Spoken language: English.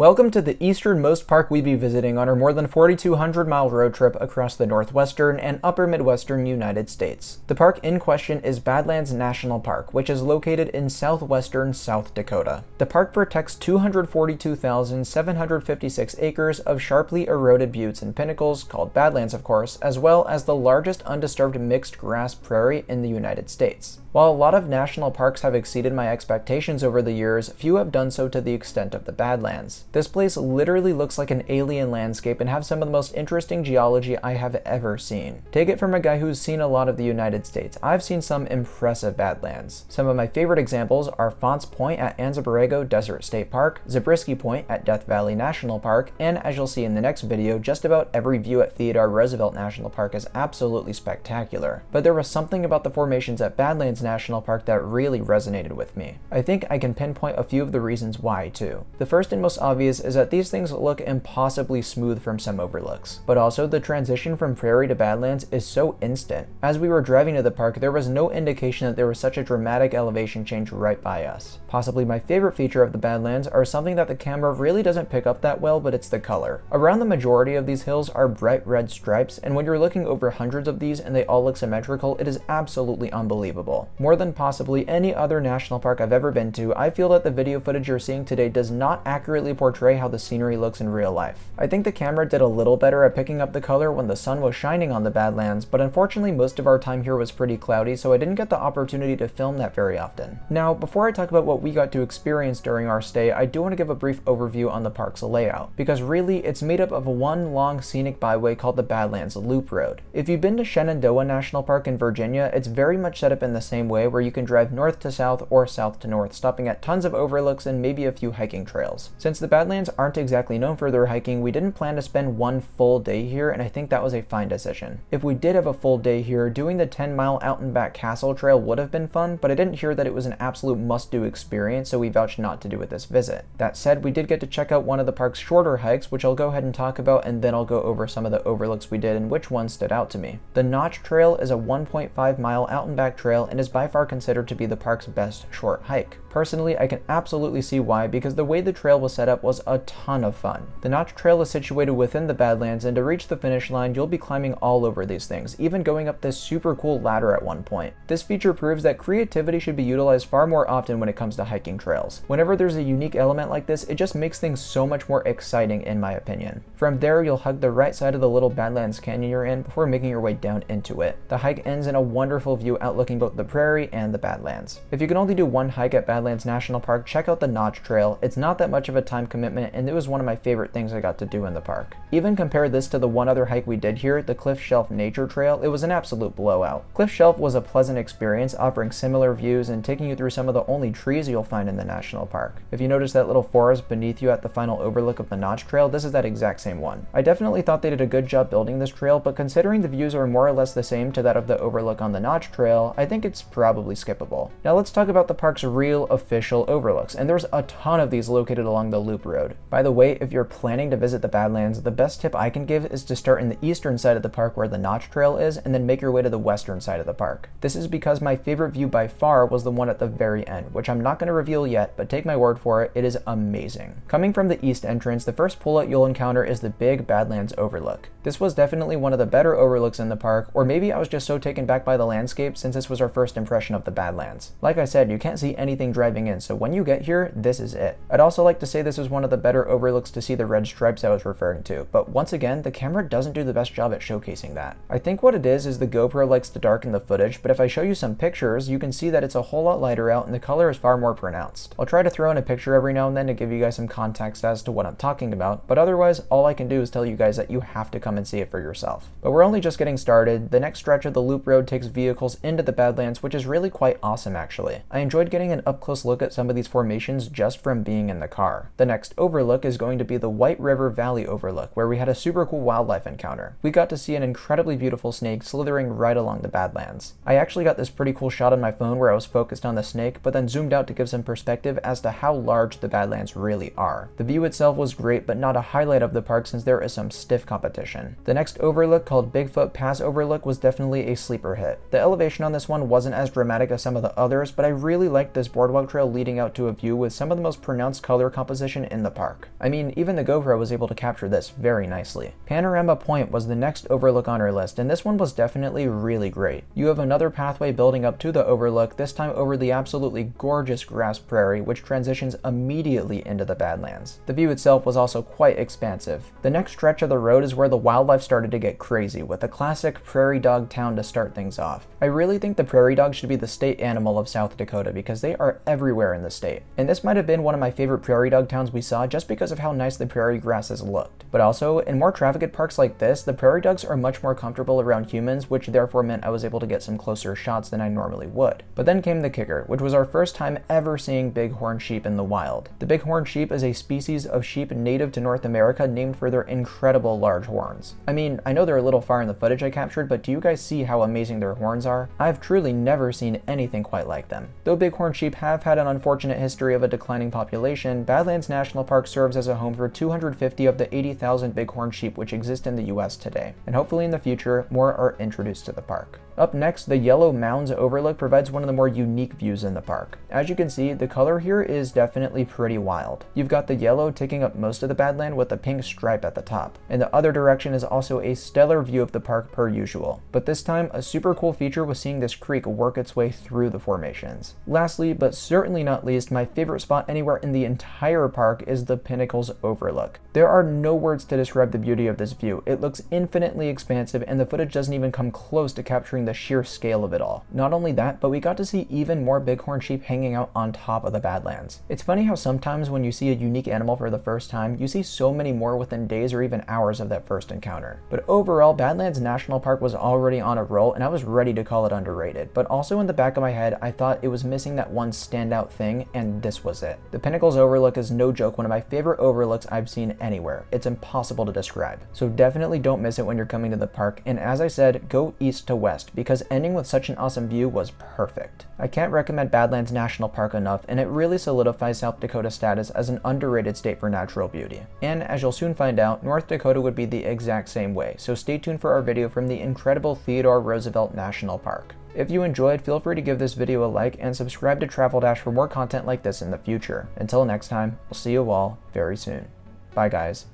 Welcome to the easternmost park we'd be visiting on our more than 4,200-mile road trip across the northwestern and upper midwestern United States. The park in question is Badlands National Park, which is located in southwestern South Dakota. The park protects 242,756 acres of sharply eroded buttes and pinnacles, called Badlands of course, as well as the largest undisturbed mixed grass prairie in the United States. While a lot of national parks have exceeded my expectations over the years, few have done so to the extent of the Badlands. This place literally looks like an alien landscape and has some of the most interesting geology I have ever seen. Take it from a guy who's seen a lot of the United States. I've seen some impressive Badlands. Some of my favorite examples are Fonts Point at Anza Borrego Desert State Park, Zabriskie Point at Death Valley National Park, and as you'll see in the next video, just about every view at Theodore Roosevelt National Park is absolutely spectacular. But there was something about the formations at Badlands National Park that really resonated with me. I think I can pinpoint a few of the reasons why too. The first and most obvious is that these things look impossibly smooth from some overlooks, but also the transition from prairie to Badlands is so instant. As we were driving to the park, there was no indication that there was such a dramatic elevation change right by us. Possibly my favorite feature of the Badlands are something that the camera really doesn't pick up that well, but it's the color. Around the majority of these hills are bright red stripes, and when you're looking over hundreds of these and they all look symmetrical, it is absolutely unbelievable. More than possibly any other national park I've ever been to, I feel that the video footage you're seeing today does not accurately portray how the scenery looks in real life. I think the camera did a little better at picking up the color when the sun was shining on the Badlands, but unfortunately most of our time here was pretty cloudy, so I didn't get the opportunity to film that very often. Now, before I talk about what we got to experience during our stay, I do want to give a brief overview on the park's layout, because really it's made up of one long scenic byway called the Badlands Loop Road. If you've been to Shenandoah National Park in Virginia, it's very much set up in the same way, where you can drive north to south or south to north, stopping at tons of overlooks and maybe a few hiking trails. Since the Badlands aren't exactly known for their hiking, we didn't plan to spend one full day here, and I think that was a fine decision. If we did have a full day here, doing the 10-mile out and back castle trail would have been fun, but I didn't hear that it was an absolute must-do experience, so we vouched not to do it this visit. That said, we did get to check out one of the park's shorter hikes, which I'll go ahead and talk about, and then I'll go over some of the overlooks we did and which ones stood out to me. The Notch Trail is a 1.5-mile out and back trail and is by far considered to be the park's best short hike. Personally, I can absolutely see why, because the way the trail was set up was a ton of fun. The Notch Trail is situated within the Badlands, and to reach the finish line, you'll be climbing all over these things, even going up this super cool ladder at one point. This feature proves that creativity should be utilized far more often when it comes to hiking trails. Whenever there's a unique element like this, it just makes things so much more exciting in my opinion. From there, you'll hug the right side of the little Badlands canyon you're in before making your way down into it. The hike ends in a wonderful view outlooking both the prairie and the Badlands. If you can only do one hike at Badlands National Park, check out the Notch Trail. It's not that much of a time commitment, and it was one of my favorite things I got to do in the park. Even compare this to the one other hike we did here, the Cliff Shelf Nature Trail, it was an absolute blowout. Cliff Shelf was a pleasant experience, offering similar views and taking you through some of the only trees you'll find in the national park. If you notice that little forest beneath you at the final overlook of the Notch Trail, this is that exact same one. I definitely thought they did a good job building this trail, but considering the views are more or less the same to that of the overlook on the Notch Trail, I think it's probably skippable. Now let's talk about the park's real official overlooks, and there's a ton of these located along the Loop Road. By the way, if you're planning to visit the Badlands, the best tip I can give is to start in the eastern side of the park where the Notch Trail is, and then make your way to the western side of the park. This is because my favorite view by far was the one at the very end, which I'm not going to reveal yet, but take my word for it, it is amazing. Coming from the east entrance, the first pullout you'll encounter is the big Badlands overlook. This was definitely one of the better overlooks in the park, or maybe I was just so taken back by the landscape since this was our first impression of the Badlands. Like I said, you can't see anything driving in, so when you get here, this is it. I'd also like to say this is one of the better overlooks to see the red stripes I was referring to, but once again, the camera doesn't do the best job at showcasing that. I think what it is the GoPro likes to darken the footage, but if I show you some pictures, you can see that it's a whole lot lighter out and the color is far more pronounced. I'll try to throw in a picture every now and then to give you guys some context as to what I'm talking about, but otherwise, all I can do is tell you guys that you have to come and see it for yourself. But we're only just getting started. The next stretch of the Loop Road takes vehicles into the Badlands, which is really quite awesome actually. I enjoyed getting an up-close look at some of these formations just from being in the car. The next overlook is going to be the White River Valley overlook, where we had a super cool wildlife encounter. We got to see an incredibly beautiful snake slithering right along the Badlands. I actually got this pretty cool shot on my phone where I was focused on the snake, but then zoomed out to give some perspective as to how large the Badlands really are. The view itself was great, but not a highlight of the park since there is some stiff competition. The next overlook, called Bigfoot Pass Overlook, was definitely a sleeper hit. The elevation on this one wasn't as dramatic as some of the others, but I really liked this boardwalk trail leading out to a view with some of the most pronounced color composition in the park. I mean, even the GoPro was able to capture this very nicely. Panorama Point was the next overlook on our list, and this one was definitely really great. You have another pathway building up to the overlook, this time over the absolutely gorgeous grass prairie, which transitions immediately into the Badlands. The view itself was also quite expansive. The next stretch of the road is where the wildlife started to get crazy, with a classic prairie dog town to start things off. I really think the prairie dog should be the state animal of South Dakota because they are everywhere in the state. And this might have been one of my favorite prairie dog towns we saw just because of how nice the prairie grasses looked. But also, in more trafficked parks like this, the prairie dogs are much more comfortable around humans, which therefore meant I was able to get some closer shots than I normally would. But then came the kicker, which was our first time ever seeing bighorn sheep in the wild. The bighorn sheep is a species of sheep native to North America named for their incredible large horns. I mean, I know they're a little far in the footage I captured, but do you guys see how amazing their horns are? I've truly never seen anything quite like them. Though bighorn sheep have had an unfortunate history of a declining population, Badlands National Park serves as a home for 250 of the 80,000 bighorn sheep which exist in the US today, and hopefully in the future, more are introduced to the park. Up next, the Yellow Mounds overlook provides one of the more unique views in the park. As you can see, the color here is definitely pretty wild. You've got the yellow taking up most of the badland with a pink stripe at the top. In the other direction is also a stellar view of the park per usual. But this time, a super cool feature was seeing this creek work its way through the formations. Lastly, but certainly not least, my favorite spot anywhere in the entire park is the Pinnacles overlook. There are no words to describe the beauty of this view. It looks infinitely expansive, and the footage doesn't even come close to capturing the sheer scale of it all. Not only that, but we got to see even more bighorn sheep hanging out on top of the Badlands. It's funny how sometimes when you see a unique animal for the first time, you see so many more within days or even hours of that first encounter. But overall, Badlands National Park was already on a roll, and I was ready to call it underrated. But also in the back of my head, I thought it was missing that one standout thing, and this was it. The Pinnacles overlook is no joke one of my favorite overlooks I've seen anywhere. It's impossible to describe. So definitely don't miss it when you're coming to the park, and as I said, go east to west, because ending with such an awesome view was perfect. I can't recommend Badlands National Park enough, and it really solidifies South Dakota's status as an underrated state for natural beauty. And as you'll soon find out, North Dakota would be the exact same way, so stay tuned for our video from the incredible Theodore Roosevelt National Park. If you enjoyed, feel free to give this video a like and subscribe to Travel Dash for more content like this in the future. Until next time, we'll see you all very soon. Bye guys.